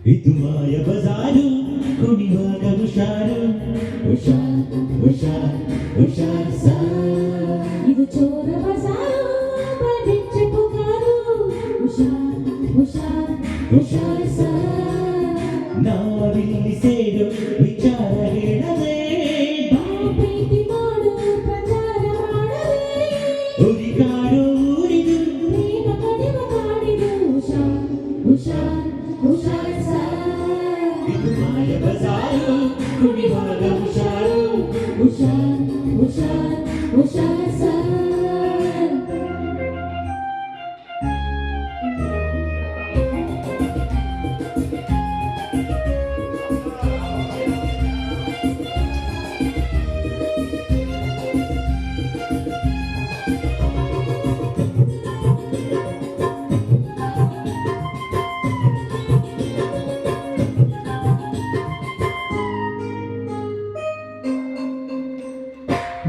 ಇದು ಮಾಯ ಬಜಾರು ಕುಣಿವಾಗ ಹುಷಾರು ಹುಷಾರ್ ಹುಷಾರ್ ಹುಷಾರ್ ಸಾ ಇದು ಚೋರ ಬಜಾರು ಬೆಚ್ಚ ಪುಕಾರು ಹುಷಾರ್ ಹುಷಾರ್ ಹುಷಾರ್ ಸಾ ನಾವಿಲ್ಲಿ ಸೇರು ವಿಚಾರ ಹೇಳದೆ ಪ್ರೀತಿ ಮಾಡು ಪ್ರಚಾರ ಮಾಡದೆ ಹುರಿಕಾಡು ಊರಿದು ಪ್ರೇಮ ಕಡಿಮ ಕಾಡಿದು ಹುಷಾರ್ ಹುಷಾರ್ ಹುಷಾರ್ ಸಾ ಇದು ಮಾಯ ಬಜಾರು ಕುಣಿವಾಗ ಹುಷಾರು ಹುಷಾರ್ ಹುಷಾರ್ ಹುಷಾರ್ ಸಾ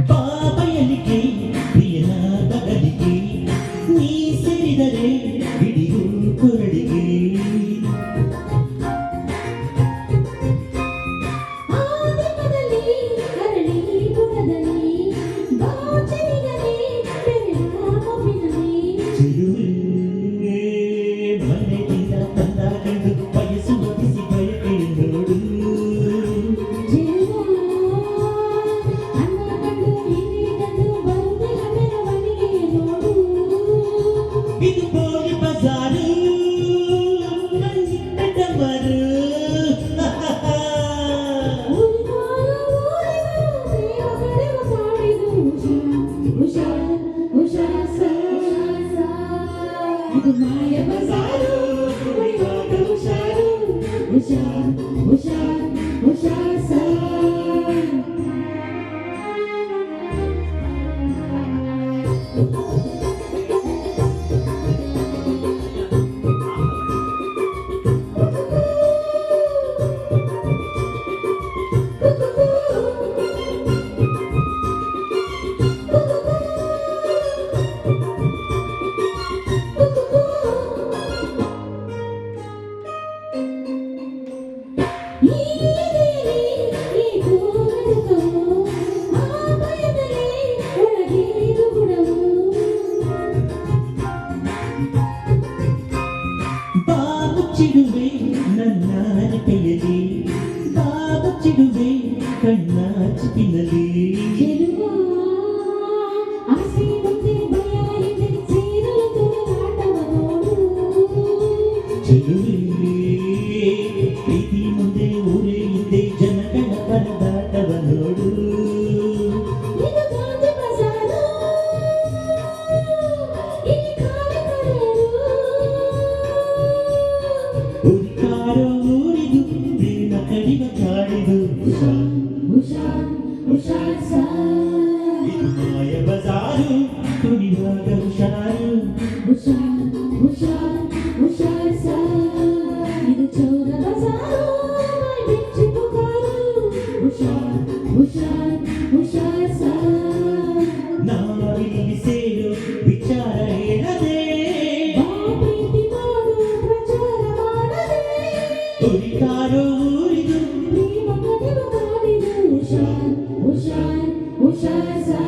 ಬಾಬಯಲಿಗೆ ಪ್ರಿಯನಾದ ಅಡಿಗೆ ನೀ ಸೇರಿದರೆ ಹಿಡಿಯು ಕೊರಡಿಗೆ ಆದಿಮದಲ್ಲಿ ಅರಳಿ ಗುಣದಲ್ಲಿ ಬಾಚರಿಗಲಿ ಬೆರೆದ ಮೊಬ್ಬಿನಲ್ಲಿ ಚಿರುವೆ ಮನೆಯಿಂದ ತಂದ ಕಂಡು ಬಯಸುವ ಬಿಸಿ ಬಯಕೆ ನೋಡು ಜೀವ ಅನ್ನ ಕಂಡು ಹಿರಿದಂದು ಬರುತ್ತಿನ ಮೆರವಣಿಗೆ ನೋಡು ಇದು ಬೋಳಿ ಬಜಾರು ಡಮರು ಇದು ಮಾಯ ಬಜಾರು ಕುಣಿವಾಗ ಹುಷಾರು ಹುಷಾರ್ ಹುಷಾರ್ ಹುಷಾರ್ ಸಾ ಬಾಬಚ್ಚಿಡುವೆ ನನ್ನ ಕೈಯಲ್ಲಿ ಬಾಬಚ್ಚಿಡುವೆ ಕಣ್ಣ ಚಿಪ್ಪಿನಲ್ಲಿ ಚೆಲುವೆ ಪ್ರೀತಿ ಮುಂದೆ ಊರೇ ಹಿಂದೆ ಜನಗಳ ಪರದಾಟವ ನೋಡು ಹುರಿಕಾರೋ ಊರಿದು ಪ್ರೇಮ ಕಡಿಮ ಕಾಡಿದು ಹುಷಾರ್ ಹುಷಾರ್ ಸಾ ಇದು ಮಾಯ ಬಜಾರು ಕುಣಿವಾಗ ಹುಷಾರು ಹುಷಾರ್ ಹುಷಾರ್ ಹುಷಾರ್ ಸಾ ಇದು ಚೋರ ಬಜಾರು ಬೆಚ್ಚ ಪುಕಾರು ಹುಷಾರ್ ಹುಷಾರ್ ಹುಷಾರ್ ಸಾ ನಾವಿಲ್ಲಿ ಸೇರು ವಿಚಾರ ಹೇಳದೆ ಪ್ರೀತಿ ಮಾಡು ಪ್ರಚಾರ ಮಾಡದೆ ಹುರಿಕಾರೋ ಊರಿದು ಪ್ರೇಮ ಕಡಿಮ ಕಾಡಿದು ಹುಷಾರ್ ಹುಷಾರ್ ಹುಷಾರ್ ಸಾ